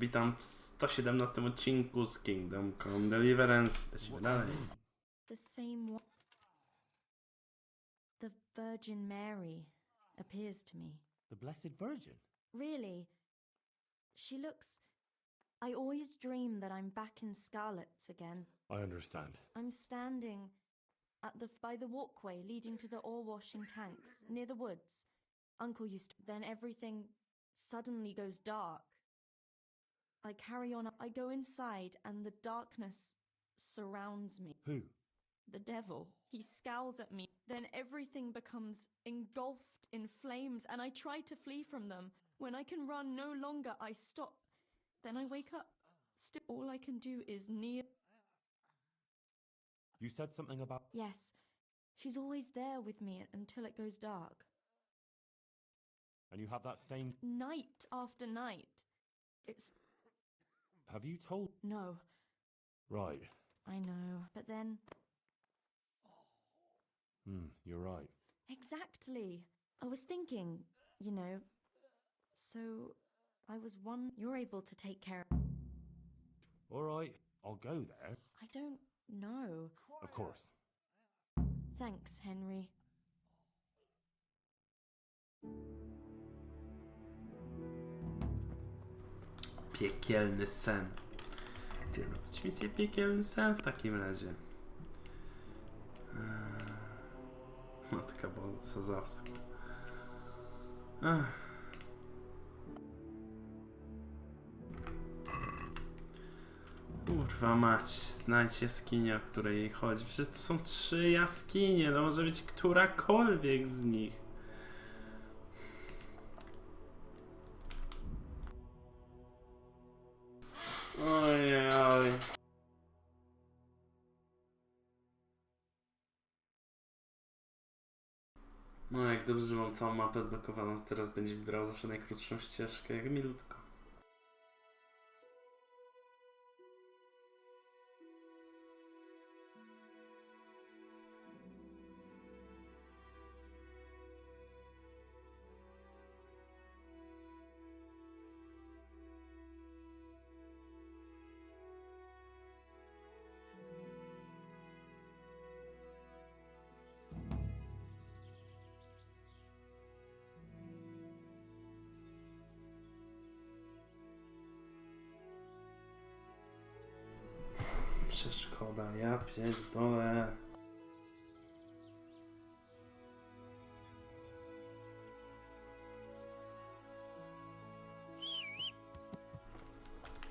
Witam w 117 odcinku z Kingdom Come Deliverance. Lecimy dalej. The same one. The Virgin Mary appears to me. The Blessed Virgin? Really, she looks... I always dream that I'm back in Scarlet's again. I understand. I'm standing by the walkway leading to the ore washing tanks near the woods. Uncle used to... Then everything suddenly goes dark. I carry on. I go inside and the darkness surrounds me. Who? The devil. He scowls at me. Then everything becomes engulfed in flames and I try to flee from them. When I can run no longer, I stop. Then I wake up. Still, all I can do is kneel. You said something about... Yes, she's always there with me until it goes dark. And you have that same... Night after night. It's... Have you told... No, Right. I know. But then... You're right. Exactly. I was thinking, you know, so I was one... You're able to take care of... All right, I'll go there. I don't know. Of course. Thanks, Henry. Piekielny sen. Gdzie robić misję piekielny sen w takim razie? Matka Sazawska. Kurwa mać, znajdź jaskinię, o której jej chodzi. Przecież tu są 3 jaskinie, no może być którakolwiek z nich. Ojej. No jak dobrze, że mam całą mapę odblokowaną, teraz będzie wybrał zawsze najkrótszą ścieżkę, jak milutko. Przeszkoda, ja pierdolę.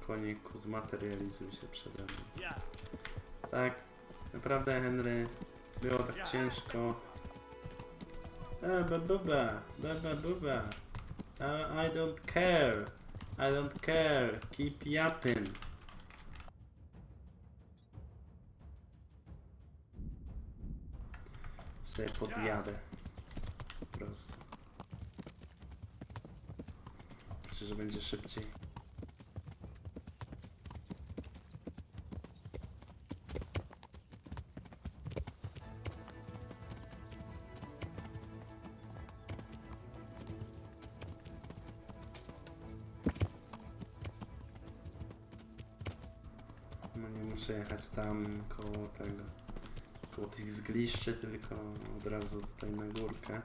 Koniku, zmaterializuj się przede mną. Tak, naprawdę Henry, było tak ciężko. Buba. I don't care. Keep yapping. Sobie podjadę. Po prostu. Myślę, że będzie szybciej. No nie muszę jechać tam koło tego. Koło tych zgliszczy, tylko od razu tutaj na górkę.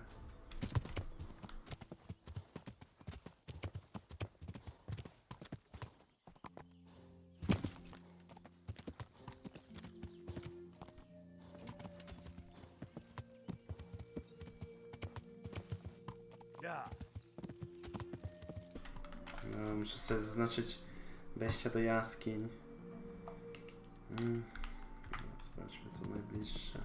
No, muszę sobie zaznaczyć wejścia do jaskiń. Sprawdźmy to najbliższe.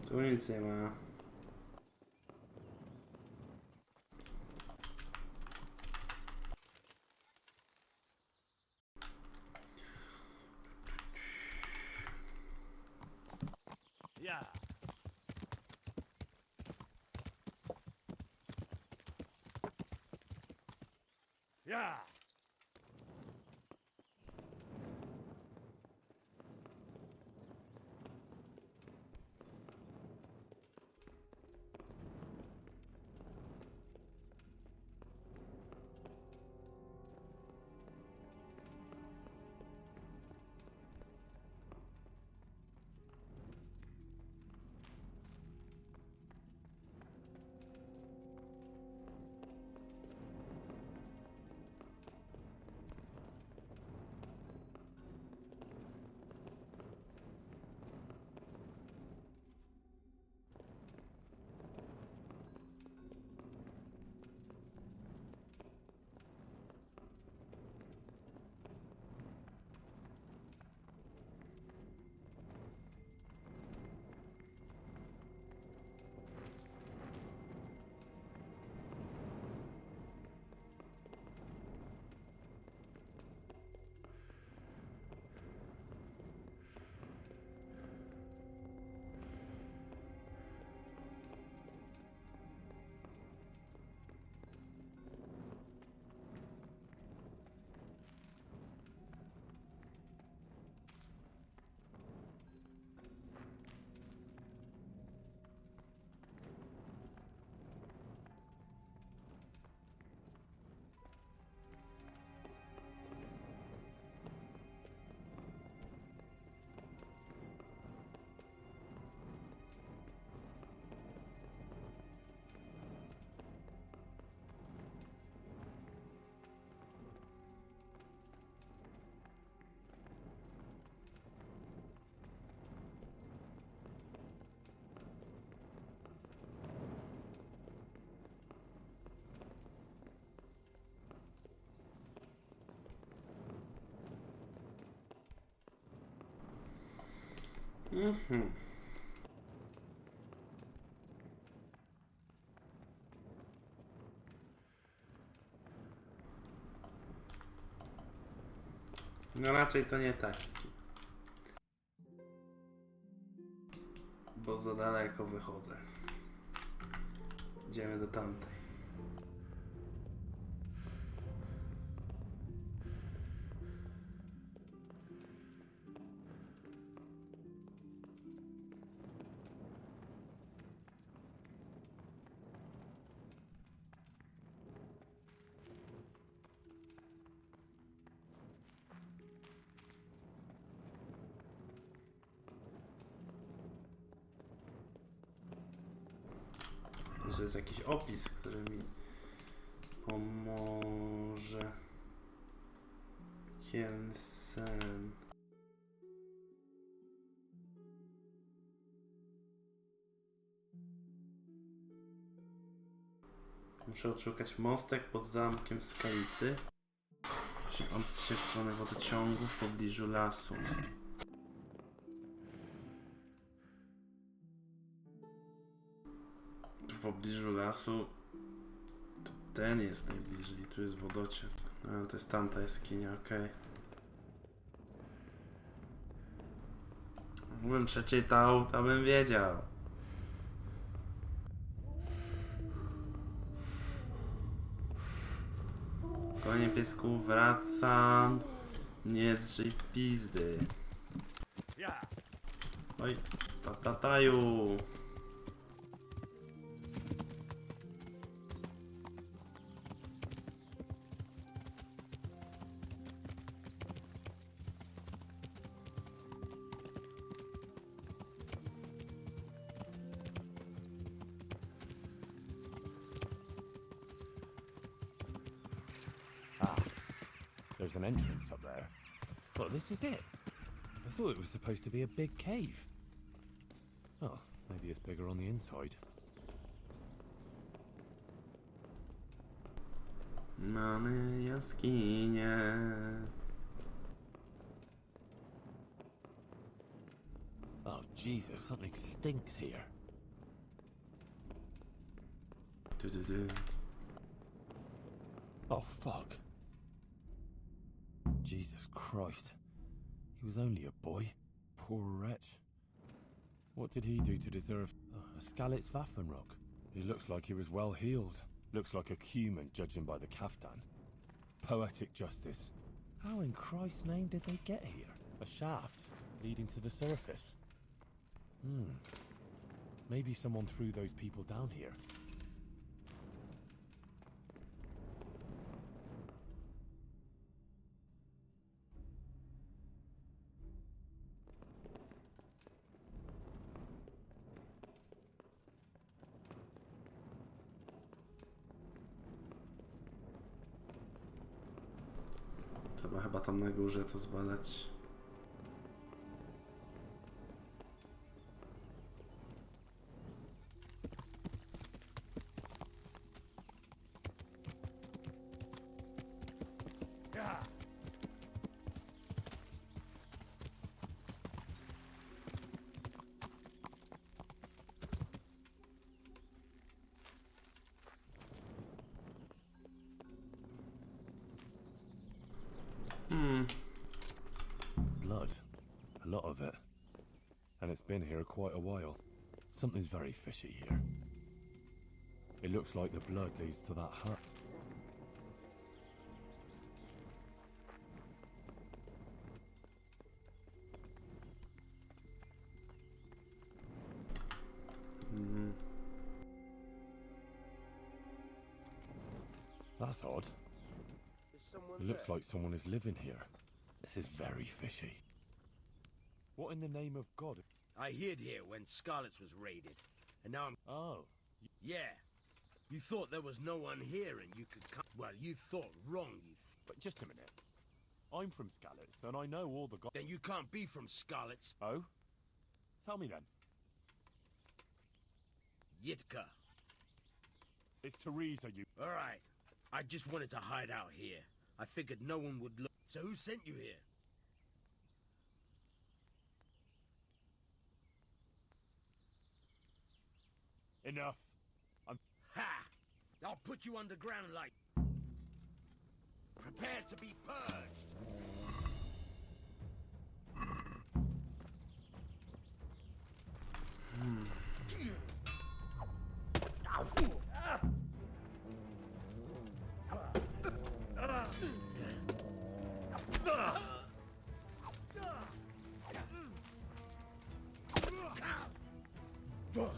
Tu nic nie ma. Yeah. Mhm. No raczej to nie taki. Bo za daleko wychodzę. Idziemy do tamtej. Może jest jakiś opis, który mi pomoże. Kielsen. Muszę odszukać mostek pod zamkiem w skalicy. Odciąć się w stronę wodociągu w pobliżu lasu. W pobliżu lasu to ten jest najbliżej. Tu jest wodociąg. No, to jest tamta jaskinia, okej. Gdybym przeczytał, to bym wiedział. Konie piesku, wracam. Nie drzyj pizdy. Oj, tataju. There's an entrance up there. Well, this is it. I thought it was supposed to be a big cave. Oh, maybe it's bigger on the inside. Mamy jaskinię. Oh, Jesus, something stinks here. Du. Oh, fuck. Jesus Christ. He was only a boy. Poor wretch. What did he do to deserve a Skalitz Waffenrock? He looks like he was well healed. Looks like a human, judging by the kaftan. Poetic justice. How in Christ's name did they get here? A shaft leading to the surface. Maybe someone threw those people down here. Trzeba chyba tam na górze to zbadać. Blood. A lot of it. And it's been here quite a while. Something's very fishy here. It looks like the blood leads to that hut. That's odd. It looks like someone is living here. This is very fishy. What in the name of God? I hid here when Scarlet's was raided, and now I'm... Oh, Yeah. You thought there was no one here and you could come... Well, you thought wrong, but just a minute. I'm from Skalitz, and I know all the gods. Then you can't be from Scarlet's. Oh? Tell me then. Yitka. It's Teresa, you... Alright. I just wanted to hide out here. I figured no one would look... So who sent you here? Enough. Ha! I'll put you underground like... Prepare to be purged! Well,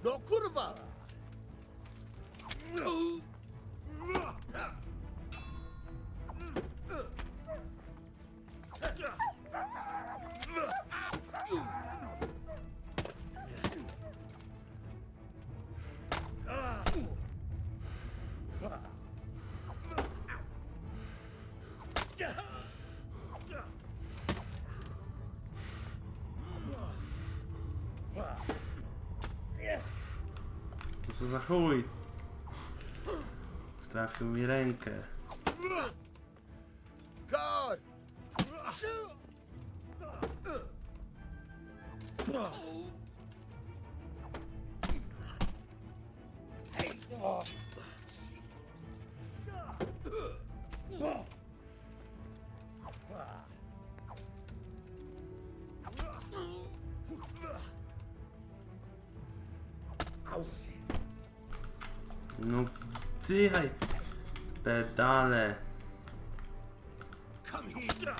no kurwa! Co za chuj? Trafił mi rękę. God! No zdychaj, pedale. Come here!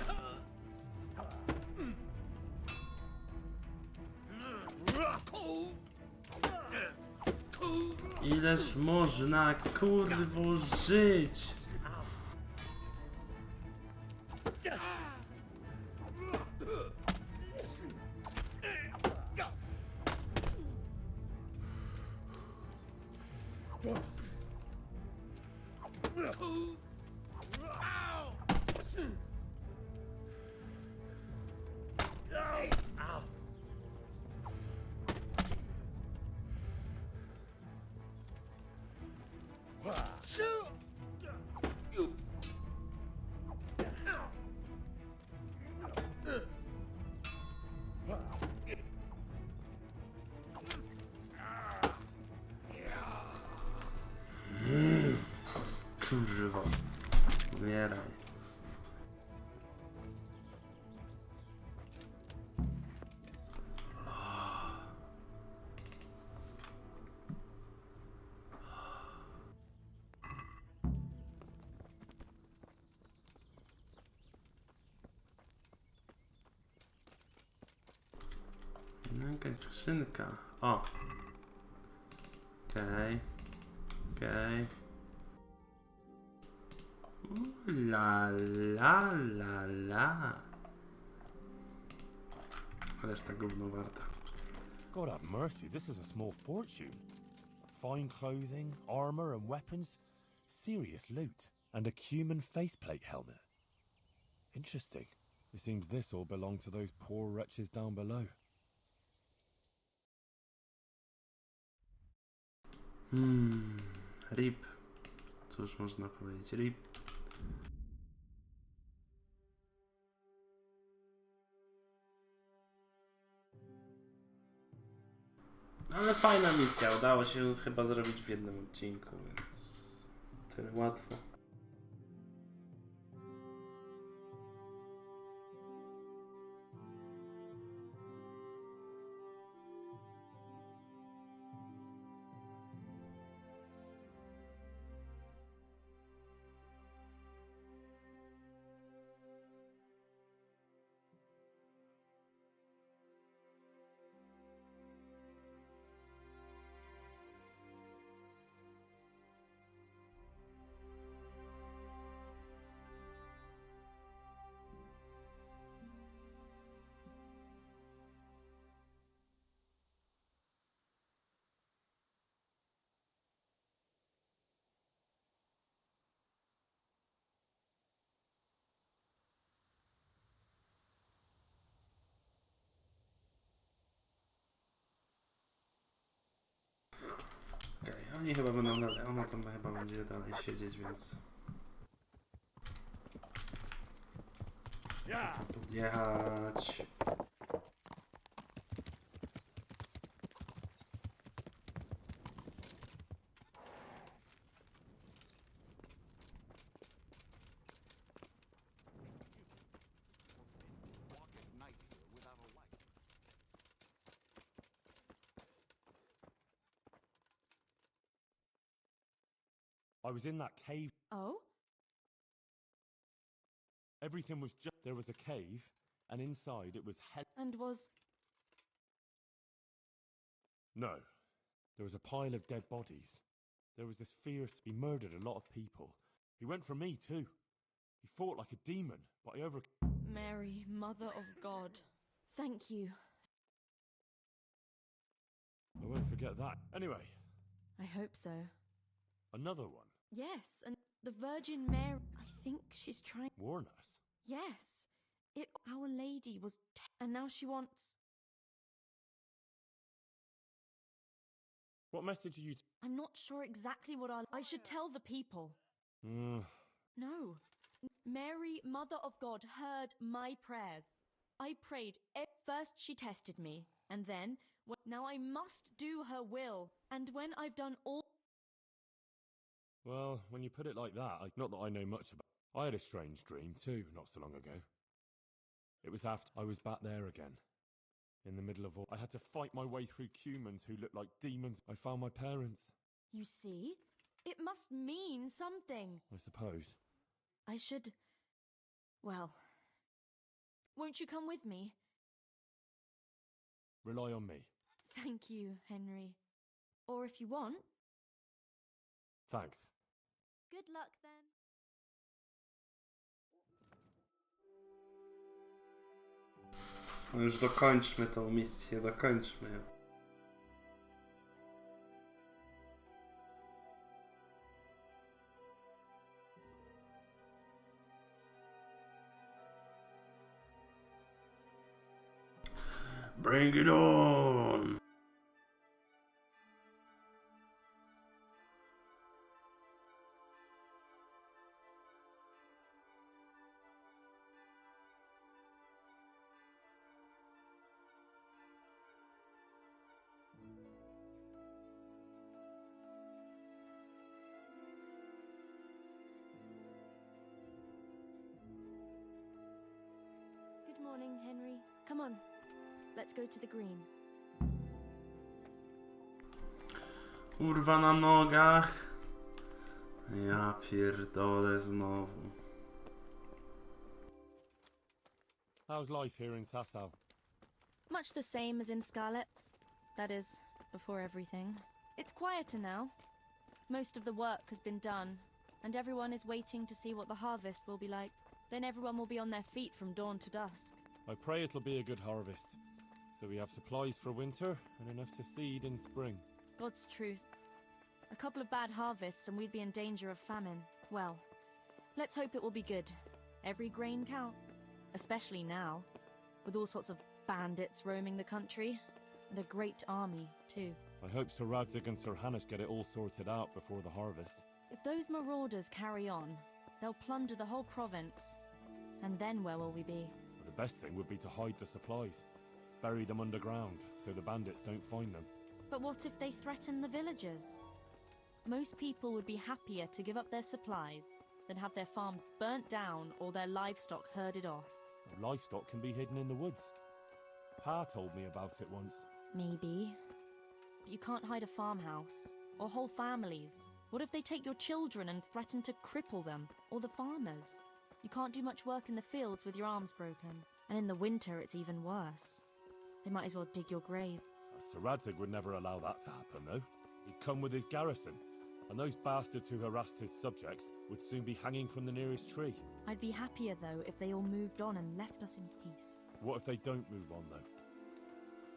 Oh! Ileż można, kurwo, żyć? Kurwa, umieraj. No, jakaś skrzynka. O! Okej. Okej. La la la la. Reszta gówno warta. God have mercy, this is a small fortune. Fine clothing, armor and weapons. Serious loot. And a human faceplate helmet. Interesting. It seems this all belonged to those poor wretches down below. RIP. Cóż można powiedzieć? RIP. Ale fajna misja. Udało się chyba zrobić w jednym odcinku, więc tyle łatwo. Okej, oni chyba będą dalej, ona tam chyba będzie dalej siedzieć, więc... Muszę tam podjechać. I was in that cave. Oh? Everything was just... There was a cave, and inside it was hell... And was... No. There was a pile of dead bodies. There was this fierce... He murdered a lot of people. He went for me, too. He fought like a demon, but I Mary, Mother of God. Thank you. I won't forget that. Anyway, I hope so. another one. Yes, and the Virgin Mary... I think she's trying... Warn us. Yes. Our Lady was... and now she wants... What message are you... I'm not sure exactly what I should tell the people. No. Mary, Mother of God, heard my prayers. I prayed. First she tested me, and then... Now I must do her will. And when I've done all... Well, when you put it like that, not that I know much about... I had a strange dream, too, not so long ago. It was after I was back there again. In the middle of all... I had to fight my way through humans who looked like demons. I found my parents. You see? It must mean something. I suppose. I should... Well... Won't you come with me? Rely on me. Thank you, Henry. Or if you want, Thanks. Good luck then. No już dokończmy tą misję, dokończmy ją. Bring it on! Good morning, Henry. Come on. Let's go to the green. Kurwa na nogach. Ja pierdolę znowu. How's life here in Sasau? Much the same as in Scarlet's. That is, before everything. It's quieter now. Most of the work has been done, and everyone is waiting to see what the harvest will be like. Then everyone will be on their feet from dawn to dusk. I pray it'll be a good harvest, so we have supplies for winter and enough to seed in spring. God's truth. A couple of bad harvests and we'd be in danger of famine. Well, let's hope it will be good. Every grain counts, especially now, with all sorts of bandits roaming the country, and a great army, too. I hope Sir Radzig and Sir Hanush get it all sorted out before the harvest. If those marauders carry on, they'll plunder the whole province. And then where will we be? The best thing would be to hide the supplies. Bury them underground, so the bandits don't find them. But what if they threaten the villagers? Most people would be happier to give up their supplies than have their farms burnt down or their livestock herded off. Livestock can be hidden in the woods. Pa told me about it once. Maybe. But you can't hide a farmhouse, or whole families. What if they take your children and threaten to cripple them, or the farmers? You can't do much work in the fields with your arms broken. And in the winter it's even worse. They might as well dig your grave. Sir Radzig would never allow that to happen, though. He'd come with his garrison, and those bastards who harassed his subjects would soon be hanging from the nearest tree. I'd be happier, though, if they all moved on and left us in peace. What if they don't move on, though?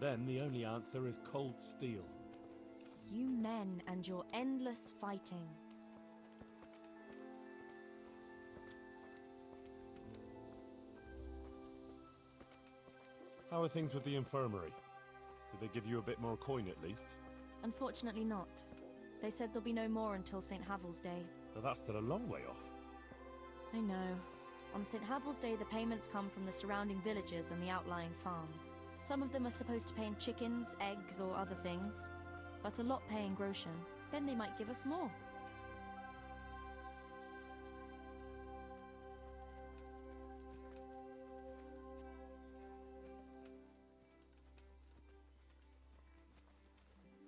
Then the only answer is cold steel. You men and your endless fighting. How are things with the infirmary? Did they give you a bit more coin at least? Unfortunately not. They said there'll be no more until St. Havel's Day. But that's still a long way off. I know. On St. Havel's Day, the payments come from the surrounding villages and the outlying farms. Some of them are supposed to pay in chickens, eggs, or other things, but a lot pay in groschen. Then they might give us more.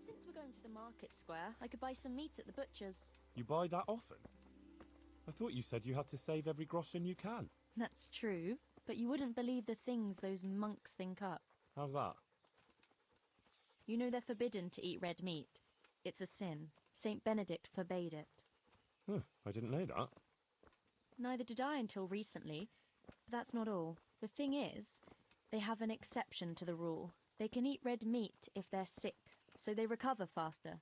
Since we're going to the market square, I could buy some meat at the butcher's. You buy that often? I thought you said you had to save every groschen you can. That's true, but you wouldn't believe the things those monks think up. How's that? You know they're forbidden to eat red meat. It's a sin. Saint Benedict forbade it. Huh, I didn't know that. Neither did I until recently. But that's not all. The thing is, they have an exception to the rule. They can eat red meat if they're sick, so they recover faster.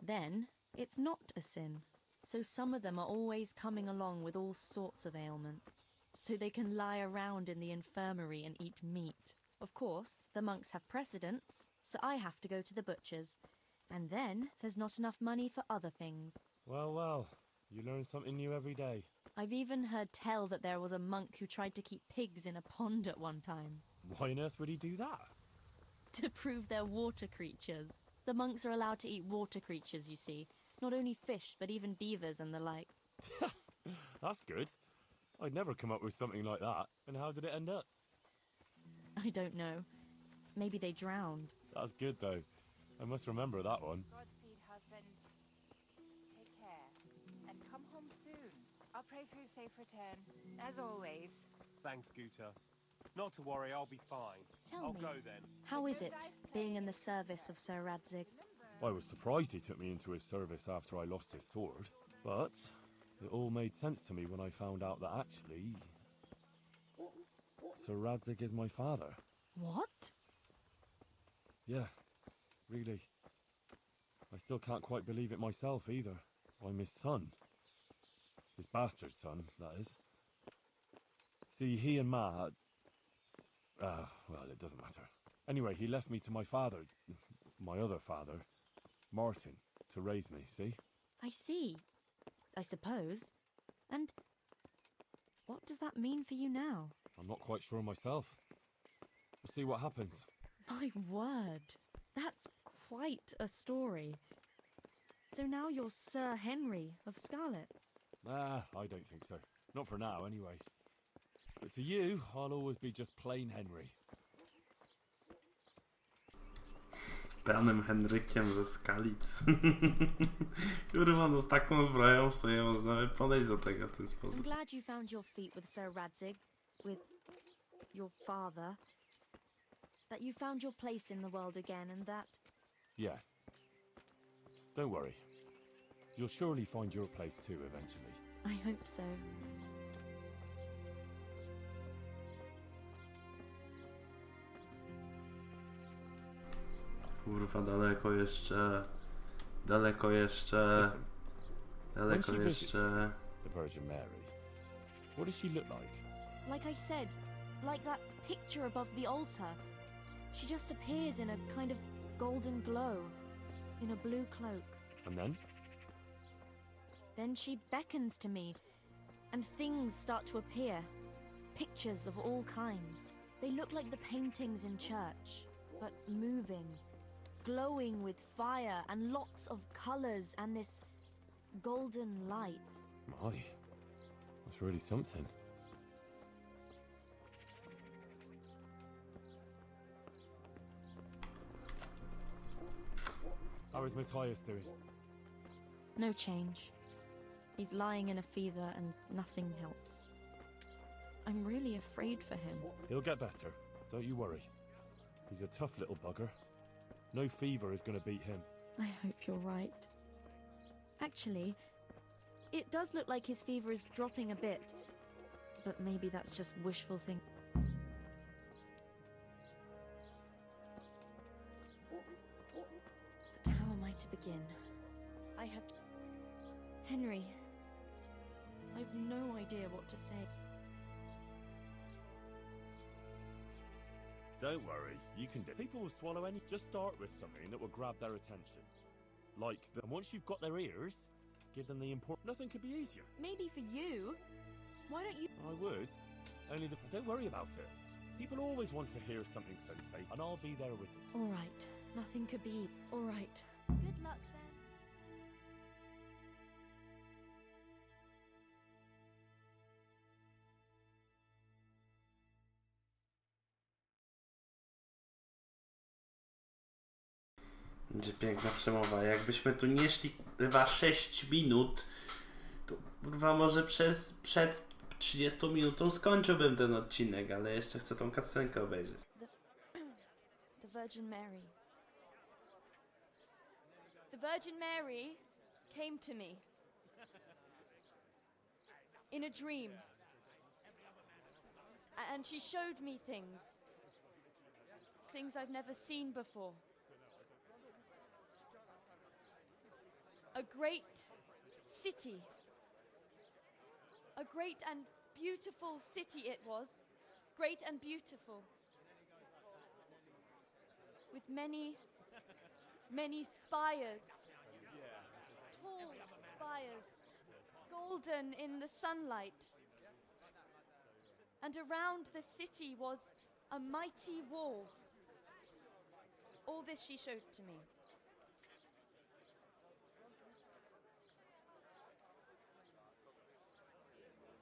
Then, it's not a sin. So some of them are always coming along with all sorts of ailments, so they can lie around in the infirmary and eat meat. Of course, the monks have precedence, so I have to go to the butcher's. And then, there's not enough money for other things. Well, well, you learn something new every day. I've even heard tell that there was a monk who tried to keep pigs in a pond at one time. Why on earth would he do that? To prove they're water creatures. The monks are allowed to eat water creatures, you see. Not only fish, but even beavers and the like. That's good. I'd never come up with something like that. And how did it end up? I don't know. Maybe they drowned. That's good, though. I must remember that one. Godspeed, husband. Take care. And come home soon. I'll pray for your safe return, as always. Thanks, Guta. Not to worry, I'll be fine. Tell I'll me, go then. how is it, being in the service of Sir Radzig? I was surprised he took me into his service after I lost his sword, but it all made sense to me when I found out that actually Sir Radzig is my father. What? Yeah, really. I still can't quite believe it myself either. I'm his son. His bastard son, that is. See, he and Ma had... well, it doesn't matter. Anyway, he left me to my father, my other father, Martin, to raise me, see? I see. I suppose. And what does that mean for you now? I'm not quite sure myself. We'll see what happens. My word. That's quite a story. So now you're Sir Henry of Scarlets. I don't think so. Not for now, anyway. But to you, I'll always be just plain Henry. Panem Henrykiem ze Skalic. Kurwa, no z taką zbroją w sumie można podejść do tego w ten I'm sposób. glad you found your feet with Sir Radzig, with your father. That you found your place in the world again and that... Yeah. Don't worry. You'll surely find your place too, eventually. I hope so. Kurwa, daleko jeszcze. Daleko jeszcze. Listen, Daleko when she visits jeszcze. the Virgin Mary, what does she look like? Like I said, like that picture above the altar. She just appears in a kind of golden glow, in a blue cloak. And then? Then she beckons to me, and things start to appear. Pictures of all kinds. They look like the paintings in church, but moving, glowing with fire and lots of colors and this golden light. My, that's really something. How is Matthias doing? No change. He's lying in a fever and nothing helps. I'm really afraid for him. He'll get better, don't you worry. He's a tough little bugger. No fever is going to beat him. I hope you're right. Actually, it does look like his fever is dropping a bit. But maybe that's just wishful thinking. But how am I to begin? I have... Henry... I've no idea what to say. Don't worry, you can do it. People will swallow any... Just start with something that will grab their attention. Like, and once you've got their ears, give them the important... Nothing could be easier. Maybe for you. Why don't you... I would. Only don't worry about it. People always want to hear something sensate, and I'll be there with you. All right. Nothing could be... All right. Good luck then. Będzie piękna przemowa. Jakbyśmy tu nie szli chyba 6 minut, to kurwa może przed 30 minutą skończyłbym ten odcinek, ale jeszcze chcę tą cutscenkę obejrzeć. The Virgin Mary. The Virgin Mary came to me in a dream. And she showed me things. Things I've never seen before. A great city. A great and beautiful city it was. Great and beautiful. With many, many spires. Tall spires. Golden in the sunlight. And around the city was a mighty wall. All this she showed to me.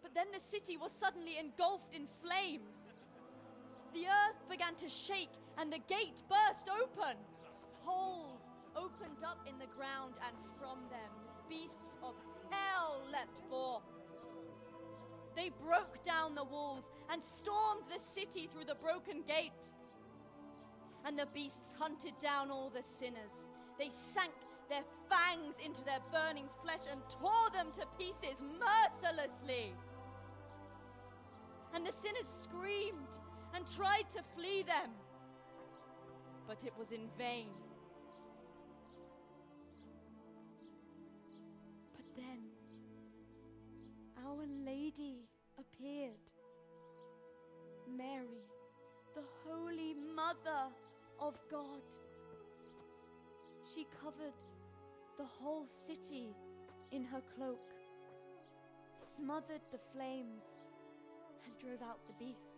But then the city was suddenly engulfed in flames. The earth began to shake and the gate burst open. Holes opened up in the ground and from them beasts of hell leapt forth. They broke down the walls and stormed the city through the broken gate. And the beasts hunted down all the sinners. They sank their fangs into their burning flesh and tore them to pieces mercilessly. And the sinners screamed and tried to flee them, but it was in vain. But then, Our Lady appeared. Mary, the Holy Mother of God. She covered the whole city in her cloak, smothered the flames, and drove out the beasts.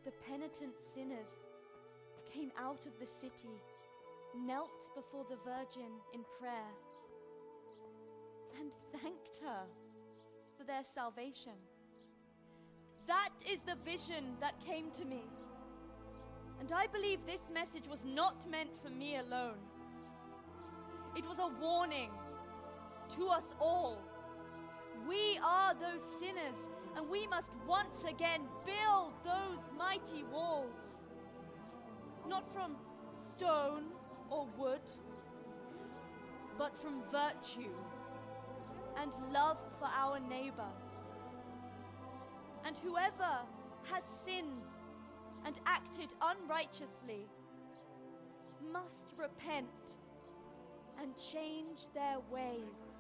The penitent sinners came out of the city, knelt before the Virgin in prayer, and thanked her for their salvation. That is the vision that came to me. And I believe this message was not meant for me alone. It was a warning to us all. We are those sinners, and we must once again build those mighty walls. Not from stone or wood, but from virtue and love for our neighbor. And whoever has sinned and acted unrighteously must repent and change their ways.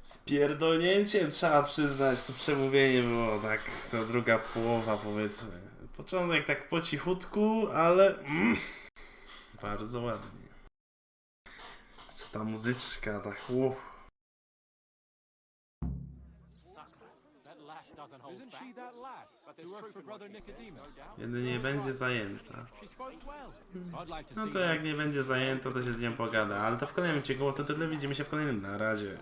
Z pierdolnięciem trzeba przyznać, to przemówienie było tak, ta druga połowa powiedzmy. Początek tak po cichutku, ale bardzo ładnie. Jeszcze ta muzyczka, tak Isn't she that lass who works for Brother Nicodemus? Kiedy nie będzie zajęta. She spoke well. I'd like to No see to jak nie będzie zajęta, to się z nią pogada. Ale to w kolejnym odcinku, to tyle, widzimy się w kolejnym. Na razie.